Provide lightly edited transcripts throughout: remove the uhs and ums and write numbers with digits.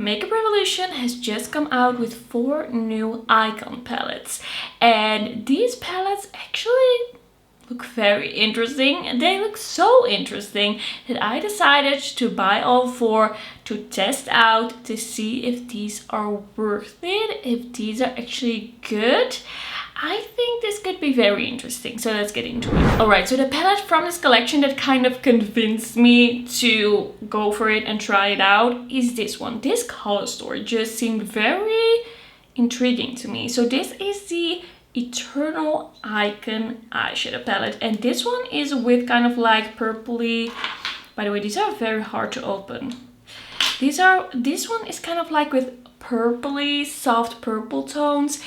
Makeup Revolution has just come out with 4 new icon palettes, and these palettes actually look very interesting. They look so interesting that I decided to buy all 4 to test out, to see if these are worth it, if these are actually good. I think this could be very interesting, so let's get into it. Alright, so the palette from this collection that kind of convinced me to go for it and try it out is this one. This color story just seemed very intriguing to me. So this is the Eternal Icon eyeshadow palette, and this one is with kind of like purpley. By the way, these are very hard to open. This one is kind of like with purpley, soft purple tones,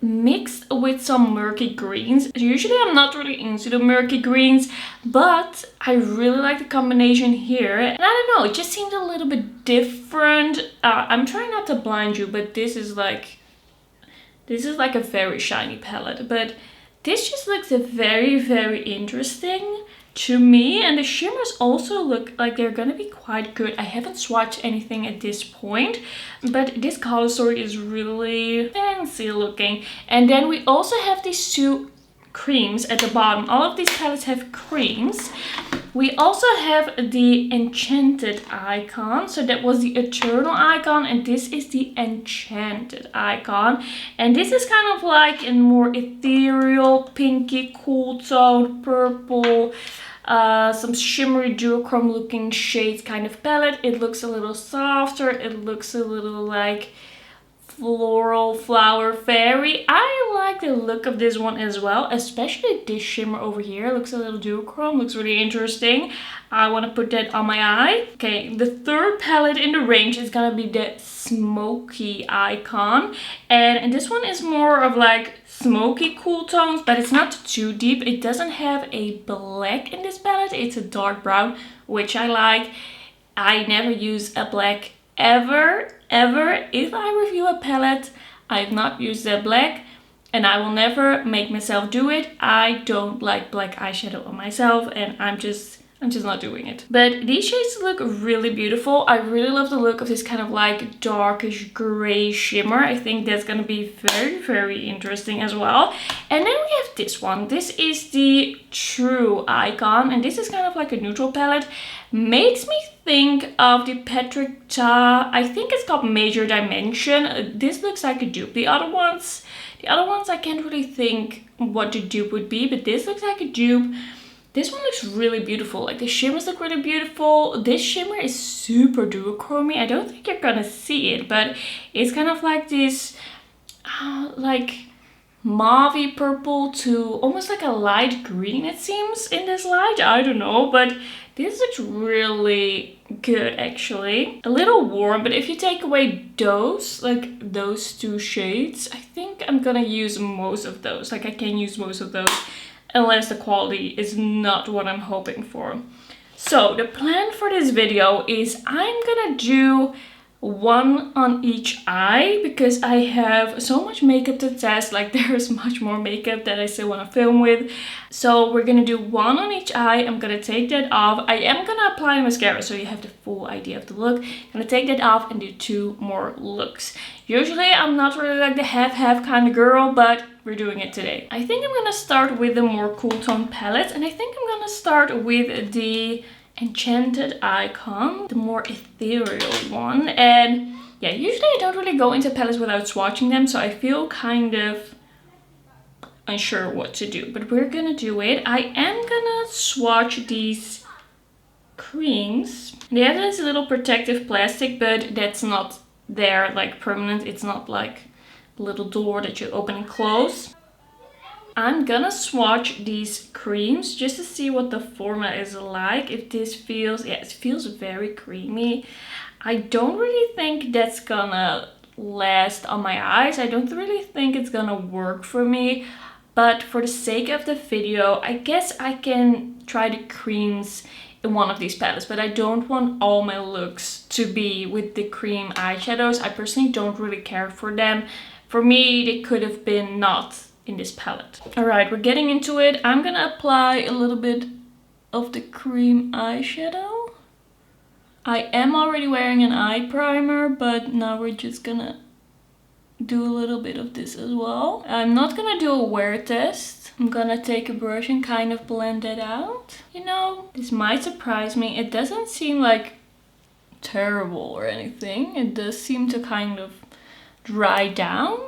mixed with some murky greens. Usually I'm not really into the murky greens, but I really like the combination here. And I don't know, it just seemed a little bit different. I'm trying not to blind you, but this is like a very shiny palette. But this just looks very, very interesting to me, and the shimmers also look like they're gonna be quite good. I haven't swatched anything at this point, but this color story is really fancy looking. And then we also have these 2 creams at the bottom. All of these palettes have creams. We also have the Enchanted icon. So that was the Eternal icon, and this is the Enchanted icon. And this is kind of like a more ethereal, pinky, cool tone, purple, some shimmery duochrome looking shades kind of palette. It looks a little softer. It looks a little like floral, flower, fairy. I like the look of this one as well, especially this shimmer over here. It looks a little duochrome, looks really interesting. I want to put that on my eye. Okay, the 3rd palette in the range is gonna be the Smoky icon, and this one is more of like smoky cool tones, but it's not too deep. It doesn't have a black in this palette. It's a dark brown, which I like. I never use a black ever. If I review a palette, I have not used that black, and I will never make myself do it. I don't like black eyeshadow on myself, and I'm just not doing it. But these shades look really beautiful. I really love the look of this kind of like darkish gray shimmer. I think that's gonna be very, very interesting as well. And then we have this one. This is the True icon, and this is kind of like a neutral palette. Makes me think of the Patrick Ta, I think it's called Major Dimension. This looks like a dupe. The other ones I can't really think what the dupe would be, but this looks like a dupe. This one looks really beautiful. Like the shimmers look really beautiful. This shimmer is super duochromy. I don't think you're gonna see it, but it's kind of like this like mauvey purple to almost like a light green, it seems, in this light. I don't know, but this looks really good actually. A little warm, but if you take away those, like those 2 shades, I think I'm gonna use most of those. Like I can use most of those, unless the quality is not what I'm hoping for. So the plan for this video is I'm gonna do 1 on each eye, because I have so much makeup to test. Like there's much more makeup that I still want to film with. So we're gonna do 1 on each eye. I'm gonna take that off. I am gonna apply mascara so you have the full idea of the look. I'm gonna take that off and do 2 more looks. Usually I'm not really like the half-half kind of girl, but we're doing it today. I think I'm gonna start with the more cool tone palettes, and I think I'm gonna start with the Enchanted icon, the more ethereal one. And yeah, usually I don't really go into palettes without swatching them, so I feel kind of unsure what to do, but we're gonna do it. I am gonna swatch these creams. They have this little protective plastic, but that's not there like permanent. It's not like a little door that you open and close. I'm gonna swatch these creams just to see what the formula is like. If this feels, yeah, it feels very creamy. I don't really think that's gonna last on my eyes. I don't really think it's gonna work for me. But for the sake of the video, I guess I can try the creams in one of these palettes. But I don't want all my looks to be with the cream eyeshadows. I personally don't really care for them. For me, they could have been not in this palette. Alright, we're getting into it. I'm gonna apply a little bit of the cream eyeshadow. I am already wearing an eye primer, but now we're just gonna do a little bit of this as well. I'm not gonna do a wear test. I'm gonna take a brush and kind of blend it out. You know, this might surprise me. It doesn't seem like terrible or anything. It does seem to kind of dry down.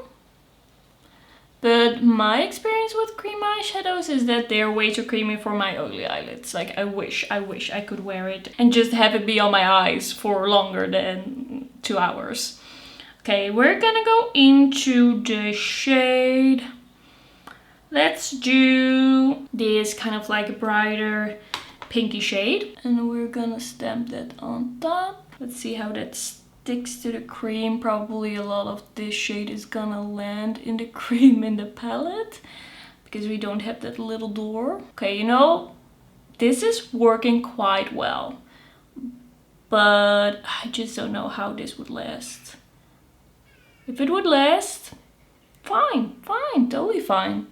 But my experience with cream eyeshadows is that they're way too creamy for my oily eyelids. Like I wish I could wear it and just have it be on my eyes for longer than 2 hours. Okay, we're gonna go into the shade. Let's do this kind of like a brighter pinky shade. And we're gonna stamp that on top. Let's see how that sticks to the cream. Probably a lot of this shade is gonna land in the cream in the palette because we don't have that little door. Okay, you know, this is working quite well, but I just don't know how this would last. If it would last, fine, totally fine.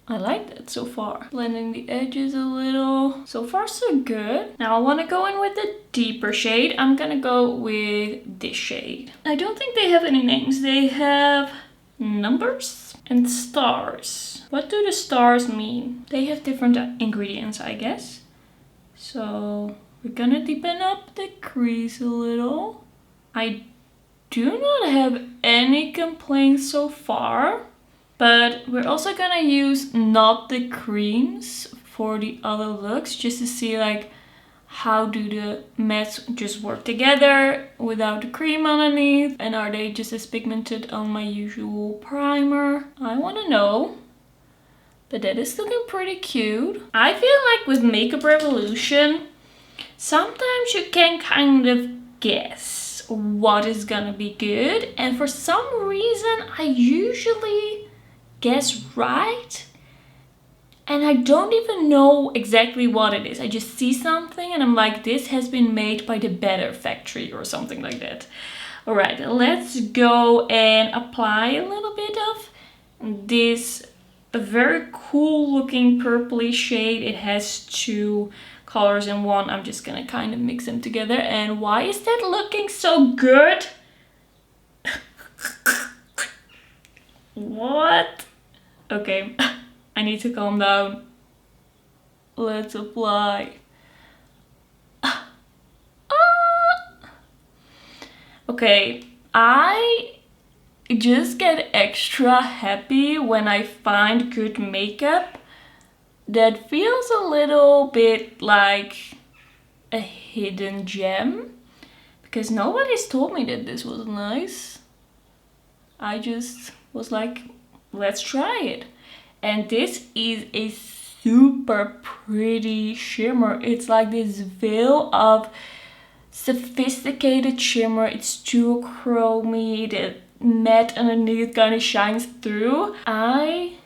I like that so far. Blending the edges a little. So far so good. Now I want to go in with a deeper shade. I'm gonna go with this shade. I don't think they have any names. They have numbers and stars. What do the stars mean? They have different ingredients, I guess. So we're gonna deepen up the crease a little. I do not have any complaints so far. But we're also gonna use not the creams for the other looks, just to see like how do the mattes just work together without the cream underneath, and are they just as pigmented on my usual primer? I wanna know. But that is looking pretty cute. I feel like with Makeup Revolution, sometimes you can kind of guess what is gonna be good, and for some reason I usually guess right, and I don't even know exactly what it is. I just see something and I'm like, this has been made by the Better Factory or something like that. All right, let's go and apply a little bit of this very cool looking purpley shade. It has 2 colors in one. I'm just gonna kind of mix them together. And why is that looking so good? What? Okay, I need to calm down. Let's apply. Okay, I just get extra happy when I find good makeup that feels a little bit like a hidden gem, because nobody's told me that this was nice. I just was like, let's try it. And this is a super pretty shimmer. It's like this veil of sophisticated shimmer. It's too chromy. The matte underneath kind of shines through. I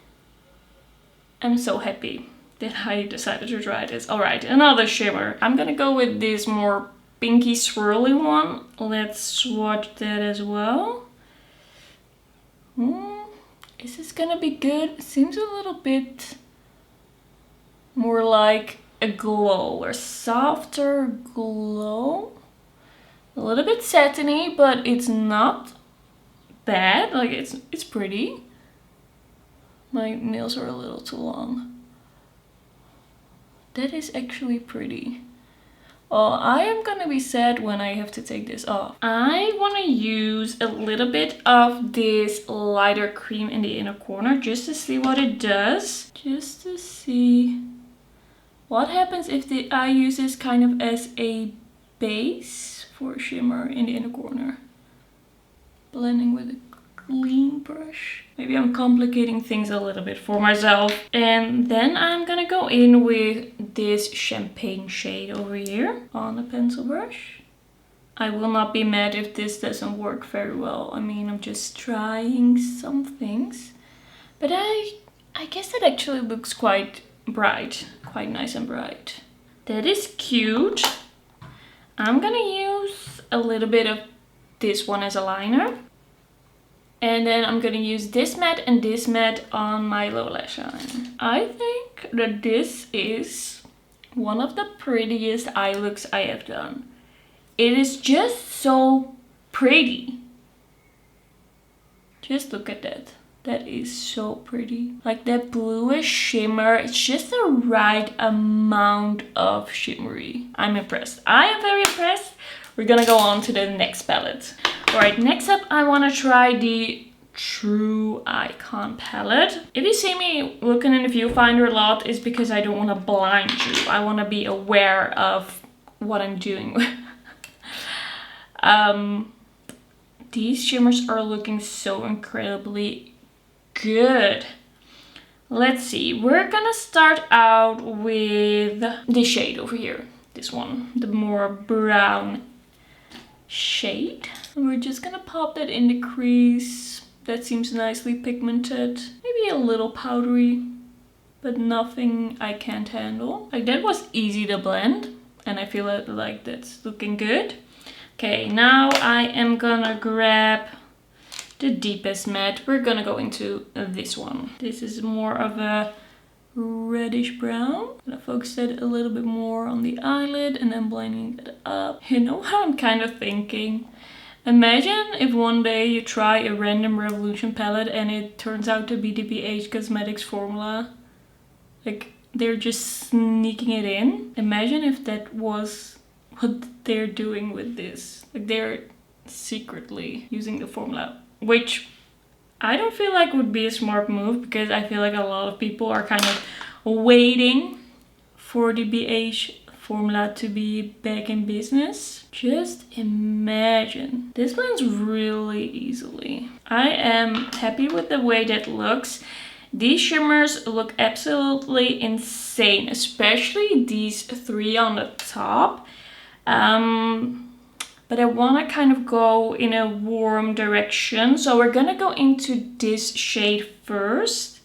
am so happy that I decided to try this. Alright, another shimmer. I'm gonna go with this more pinky swirly one. Let's swatch that as well. Is this gonna be good? It seems a little bit more like a glow, or softer glow. A little bit satiny, but it's not bad. Like it's pretty. My nails are a little too long. That is actually pretty. Oh, I am gonna be sad when I have to take this off. I want to use a little bit of this lighter cream in the inner corner just to see what it does. Just to see what happens if I use this kind of as a base for shimmer in the inner corner. Blending with a clean brush. Maybe I'm complicating things a little bit for myself. And then I'm gonna go in with this champagne shade over here on a pencil brush. I will not be mad if this doesn't work very well. I mean, I'm just trying some things. But I guess it actually looks quite bright. Quite nice and bright. That is cute. I'm gonna use a little bit of this one as a liner. And then I'm gonna use this matte and this matte on my lower lash line. I think that this is one of the prettiest eye looks I have done. It is just so pretty. Just look at that. That is so pretty. Like that bluish shimmer, it's just the right amount of shimmery. I'm impressed. I am very impressed. We're gonna go on to the next palette. Alright, next up I wanna try the True Icon palette. If you see me looking in the viewfinder a lot, it's because I don't want to blind you. I want to be aware of what I'm doing. These shimmers are looking so incredibly good. Let's see, we're gonna start out with this shade over here. This one, the more brown shade. And we're just gonna pop that in the crease. That seems nicely pigmented. Maybe a little powdery, but nothing I can't handle. Like that was easy to blend and I feel like that's looking good. Okay, now I am gonna grab the deepest matte. We're gonna go into this one. This is more of a reddish brown. I'm gonna focus it a little bit more on the eyelid and then blending it up. You know what I'm kind of thinking? Imagine if one day you try a random Revolution palette and it turns out to be the BH Cosmetics formula. Like they're just sneaking it in. Imagine if that was what they're doing with this. Like they're secretly using the formula, which I don't feel like would be a smart move because I feel like a lot of people are kind of waiting for the BH formula to be back in business. Just imagine. This blends really easily. I am happy with the way that looks. These shimmers look absolutely insane, especially these three on the top. But I want to kind of go in a warm direction. So we're gonna go into this shade first.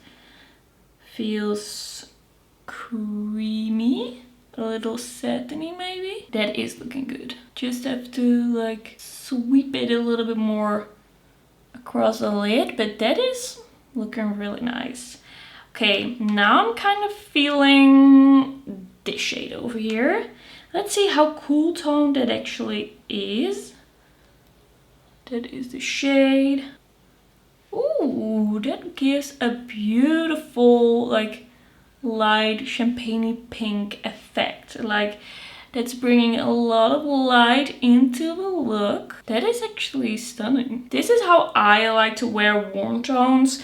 Feels creamy. A little satiny maybe. That is looking good. Just have to like sweep it a little bit more across the lid, but that is looking really nice. Okay, now I'm kind of feeling this shade over here. Let's see how cool toned that actually is. That is the shade. Ooh, that gives a beautiful like light champagne pink effect. Like that's bringing a lot of light into the look. That is actually stunning. This is how I like to wear warm tones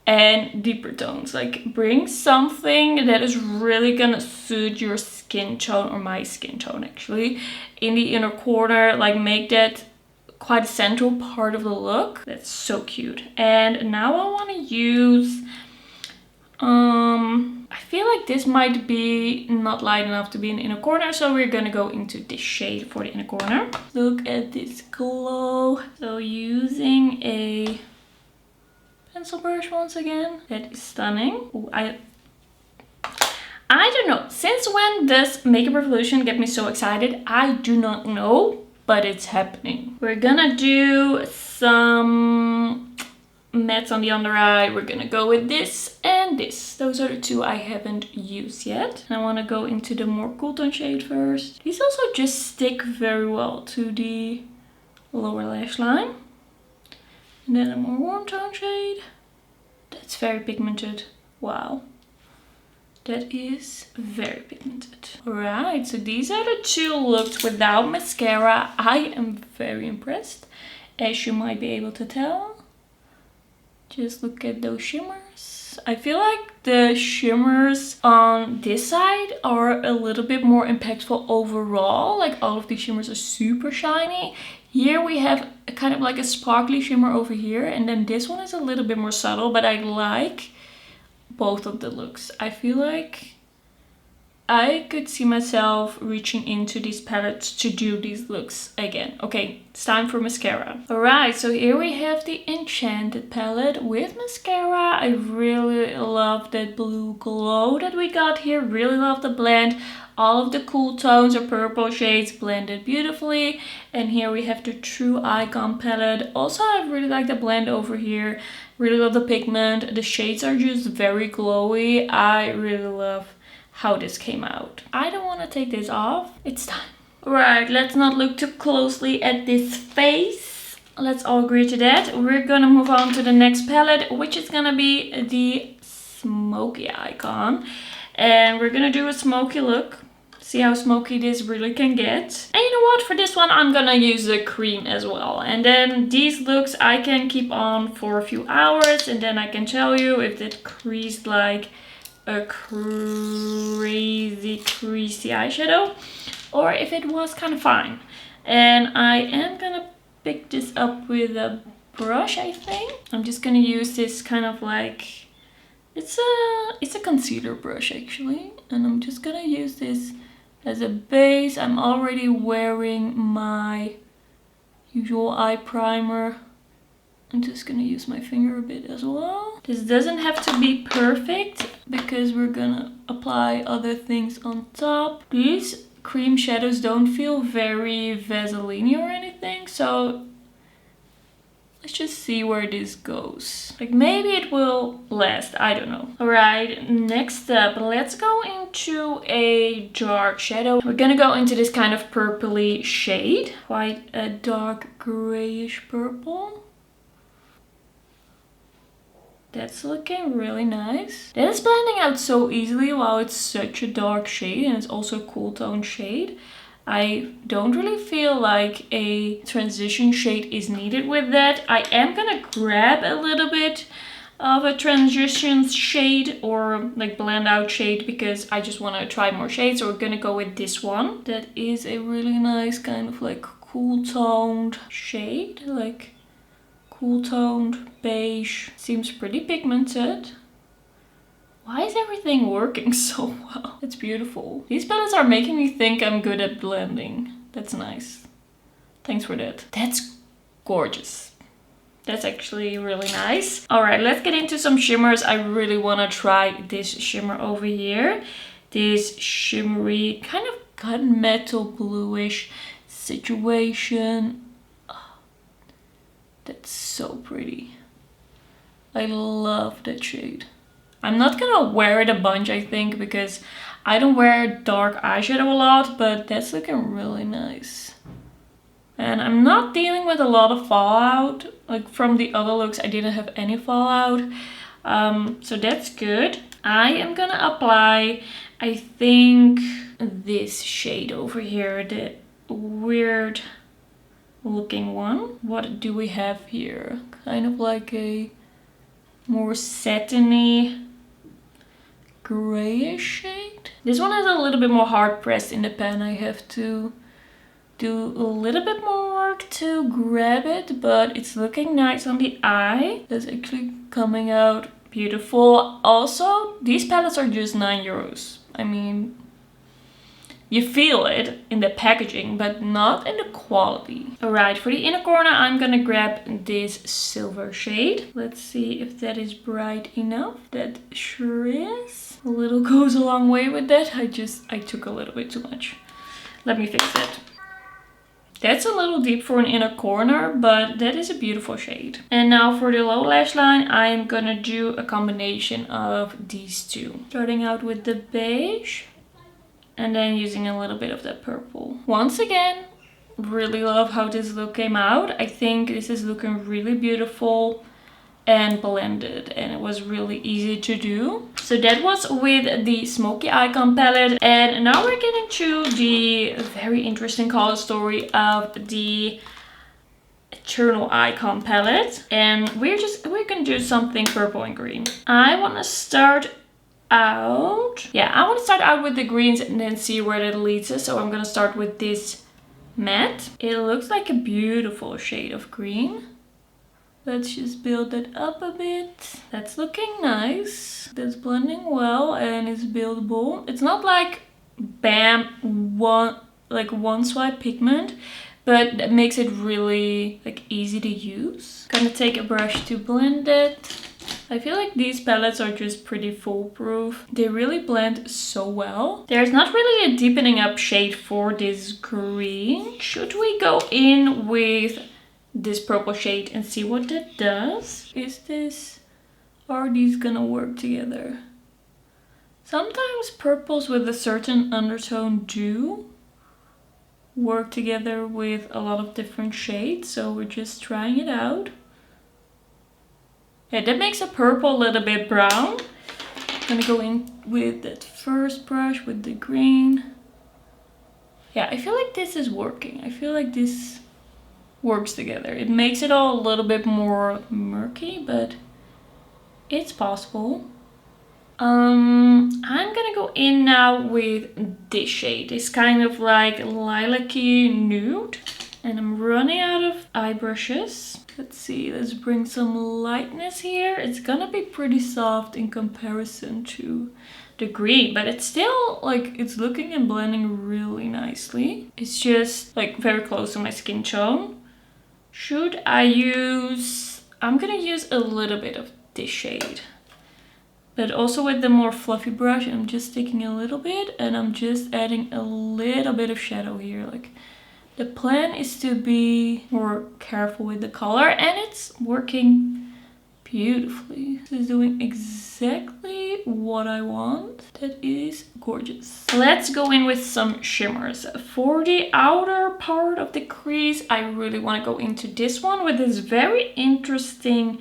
and deeper tones. Like bring something that is really gonna suit your skin tone, or my skin tone actually, in the inner corner. Like make that quite a central part of the look. That's so cute. And now I want to use I feel like this might be not light enough to be in the inner corner, so we're gonna go into this shade for the inner corner. Look at this glow. So using a pencil brush once again. That is stunning. Ooh, I don't know. Since when does Makeup Revolution get me so excited? I do not know, but it's happening. We're gonna do some mattes on the under eye. We're gonna go with this and this. Those are the two I haven't used yet. And I want to go into the more cool tone shade first. These also just stick very well to the lower lash line. And then a more warm tone shade. That's very pigmented. Wow. That is very pigmented. Alright, so these are the two looks without mascara. I am very impressed, as you might be able to tell. Just look at those shimmers. I feel like the shimmers on this side are a little bit more impactful overall. Like all of these shimmers are super shiny. Here we have kind of like a sparkly shimmer over here. And then this one is a little bit more subtle, but I like both of the looks. I feel like I could see myself reaching into these palettes to do these looks again. Okay, it's time for mascara. Alright, so here we have the Enchanted palette with mascara. I really love that blue glow that we got here. Really love the blend. All of the cool tones or purple shades blended beautifully. And here we have the True Icon palette. Also, I really like the blend over here. Really love the pigment. The shades are just very glowy. I really love how this came out. I don't want to take this off. It's time. Right, let's not look too closely at this face. Let's all agree to that. We're gonna move on to the next palette, which is gonna be the Smoky Icon. And we're gonna do a smoky look. See how smoky this really can get. And you know what? For this one, I'm gonna use the cream as well. And then these looks I can keep on for a few hours. And then I can tell you if it creased like a crazy creasy eyeshadow, or if it was kind of fine. And I am gonna pick this up with a brush, I think. I'm just gonna use this kind of like, it's a concealer brush actually. And I'm just gonna use this as a base. I'm already wearing my usual eye primer. I'm just gonna use my finger a bit as well. This doesn't have to be perfect because we're gonna apply other things on top. These cream shadows don't feel very Vaseline or anything, so let's just see where this goes. Like maybe it will last, I don't know. Alright, next up, let's go into a dark shadow. We're gonna go into this kind of purpley shade. Quite a dark grayish purple. That's looking really nice. That is blending out so easily while it's such a dark shade and it's also a cool tone shade. I don't really feel like a transition shade is needed with that. I am gonna grab a little bit of a transition shade or like blend out shade because I just want to try more shades. So we're gonna go with this one. That is a really nice kind of like cool toned shade, like cool toned beige. Seems pretty pigmented. Why is everything working so well? It's beautiful. These palettes are making me think I'm good at blending. That's nice. Thanks for that. That's gorgeous. That's actually really nice. Alright, let's get into some shimmers. I really want to try this shimmer over here. This shimmery, kind of gunmetal bluish situation. That's so pretty. I love that shade. I'm not gonna wear it a bunch, I think, because I don't wear dark eyeshadow a lot, but that's looking really nice. And I'm not dealing with a lot of fallout. Like from the other looks, I didn't have any fallout. So that's good. I am gonna apply, I think, this shade over here, the weird looking one. What do we have here? Kind of like a more satiny grayish shade. This one is a little bit more hard pressed in the pan. I have to do a little bit more work to grab it, but it's looking nice on the eye. That's actually coming out beautiful. Also, these palettes are just €9. I mean, you feel it in the packaging, but not in the quality. Alright, for the inner corner, I'm gonna grab this silver shade. Let's see if that is bright enough. That sure is. A little goes a long way with that. I took a little bit too much. Let me fix it. That's a little deep for an inner corner, but that is a beautiful shade. And now for the low lash line, I'm gonna do a combination of these two. Starting out with the beige. And then using a little bit of that purple. Once again, really love how this look came out. I think this is looking really beautiful and blended, and it was really easy to do. So that was with the Smoky Icon palette. And now we're getting to the very interesting color story of the Eternal Icon palette. And we're gonna do something purple and green. I want to start out with the greens and then see where that leads us. So I'm gonna start with this matte. It looks like a beautiful shade of green. Let's just build that up a bit. That's looking nice. That's blending well and it's buildable. It's not like bam, one swipe pigment, but that makes it really like easy to use. Gonna take a brush to blend it. I feel like these palettes are just pretty foolproof. They really blend so well. There's not really a deepening up shade for this green. Should we go in with this purple shade and see what that does? Are these gonna work together? Sometimes purples with a certain undertone do work together with a lot of different shades, so we're just trying it out. Yeah, that makes a purple a little bit brown. I'm gonna go in with that first brush with the green. Yeah, I feel like this is working. I feel like this works together. It makes it all a little bit more murky, but it's possible. I'm gonna go in now with this shade. It's kind of like lilac-y nude. And I'm running out of eye brushes. Let's see, let's bring some lightness here. It's gonna be pretty soft in comparison to the green, but it's still like, it's looking and blending really nicely. It's just like very close to my skin tone. Should I use, I'm gonna use a little bit of this shade. But also with the more fluffy brush, I'm just taking a little bit and I'm just adding a little bit of shadow here. Like, the plan is to be more careful with the color, and it's working beautifully. This is doing exactly what I want. That is gorgeous. Let's go in with some shimmers. For the outer part of the crease, I really want to go into this one with this very interesting,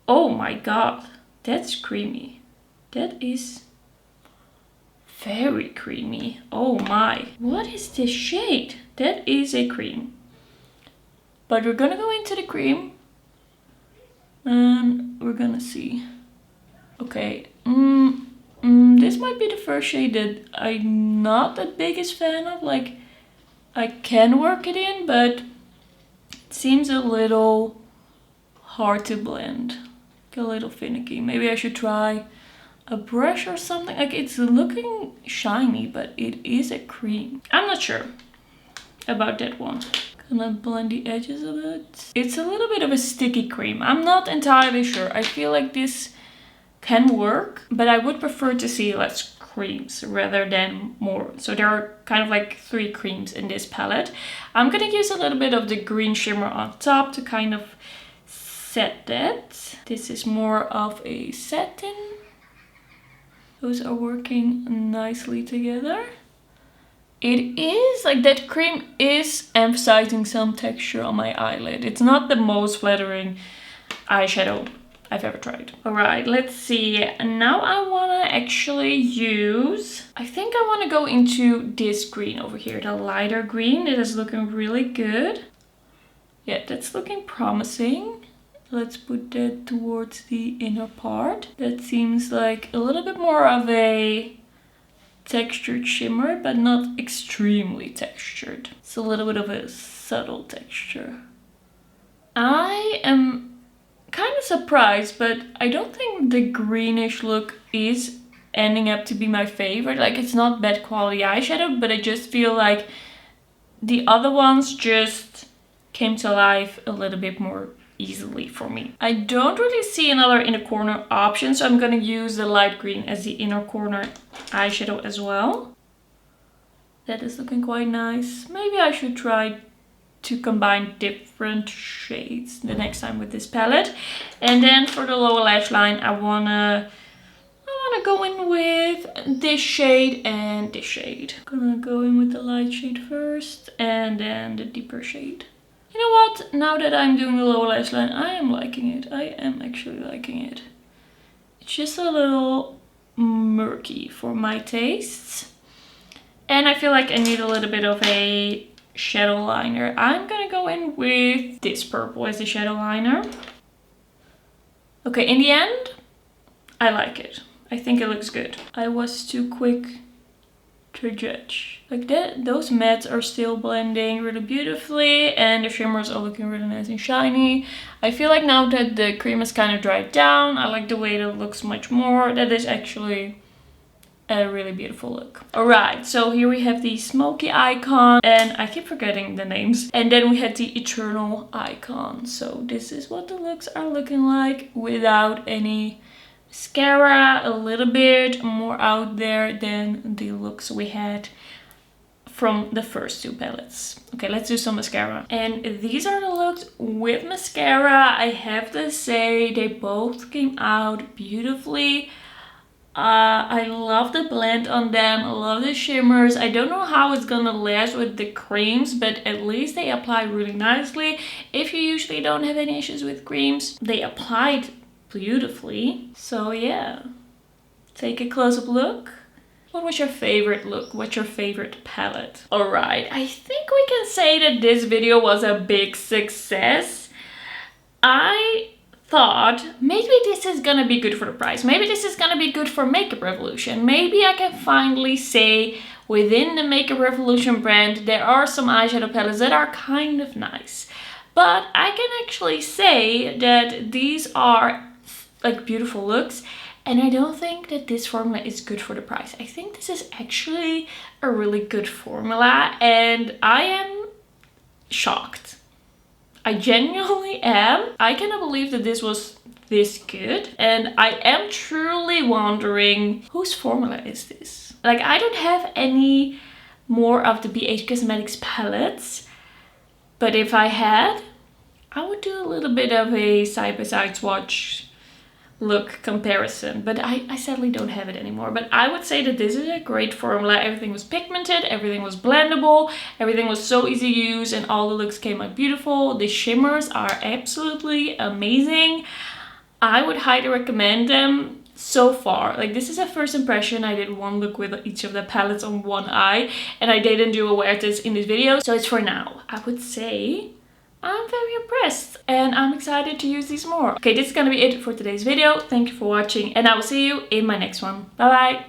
oh my god. That's creamy. That is very creamy. Oh my. What is this shade? That is a cream. But we're gonna go into the cream. And we're gonna see. Okay. This might be the first shade that I'm not the biggest fan of. Like, I can work it in, but it seems a little hard to blend. A little finicky. Maybe I should try a brush or something. Like, it's looking shiny, but it is a cream. I'm not sure about that one. Gonna blend the edges a bit. It's a little bit of a sticky cream. I'm not entirely sure. I feel like this can work, but I would prefer to see less creams rather than more. So there are kind of like 3 creams in this palette. I'm gonna use a little bit of the green shimmer on top to kind of set that. This is more of a satin. Those are working nicely together. It is like that cream is emphasizing some texture on my eyelid. It's not the most flattering eyeshadow I've ever tried. Alright, let's see. Now I want to actually use, I think I want to go into this green over here, the lighter green. It is looking really good. Yeah, that's looking promising. Let's put that towards the inner part. That seems like a little bit more of a textured shimmer, but not extremely textured. It's a little bit of a subtle texture. I am kind of surprised, but I don't think the greenish look is ending up to be my favorite. Like, it's not bad quality eyeshadow, but I just feel like the other ones just came to life a little bit more easily for me. I don't really see another inner corner option, so I'm gonna use the light green as the inner corner eyeshadow as well. That is looking quite nice. Maybe I should try to combine different shades the next time with this palette. And then for the lower lash line, I wanna go in with this shade and this shade. Gonna go in with the light shade first and then the deeper shade. You know what? Now that I'm doing the lower lash line, I am liking it. I am actually liking it. It's just a little murky for my tastes. And I feel like I need a little bit of a shadow liner. I'm gonna go in with this purple as the shadow liner. Okay, in the end, I like it. I think it looks good. I was too quick to judge. Like that, those mattes are still blending really beautifully and the shimmers are looking really nice and shiny. I feel like now that the cream has kind of dried down, I like the way that it looks much more. That is actually a really beautiful look. Alright, so here we have the smoky icon and I keep forgetting the names. And then we had the eternal icon. So this is what the looks are looking like without any mascara, a little bit more out there than the looks we had from the first 2 palettes. Okay, let's do some mascara. And these are the looks with mascara. I have to say they both came out beautifully. I love the blend on them. I love the shimmers. I don't know how it's gonna last with the creams, but at least they apply really nicely. If you usually don't have any issues with creams, they applied beautifully. So yeah, take a close-up look. What was your favorite look? What's your favorite palette? Alright, I think we can say that this video was a big success. I thought maybe this is gonna be good for the price. Maybe this is gonna be good for Makeup Revolution. Maybe I can finally say within the Makeup Revolution brand there are some eyeshadow palettes that are kind of nice. But I can actually say that these are like beautiful looks, and I don't think that this formula is good for the price. I think this is actually a really good formula, and I am shocked. I genuinely am. I cannot believe that this was this good. And I am truly wondering, whose formula is this? Like, I don't have any more of the BH Cosmetics palettes. But if I had, I would do a little bit of a side-by-side swatch look comparison, but I sadly don't have it anymore. But I would say that this is a great formula. Everything was pigmented, everything was blendable, everything was so easy to use, and all the looks came out beautiful. The shimmers are absolutely amazing. I would highly recommend them so far. Like, this is a first impression. I did one look with each of the palettes on one eye, and I didn't do a wear test in this video, so it's for now. I would say I'm very impressed and I'm excited to use these more. Okay, this is gonna be it for today's video. Thank you for watching, and I will see you in my next one. Bye bye.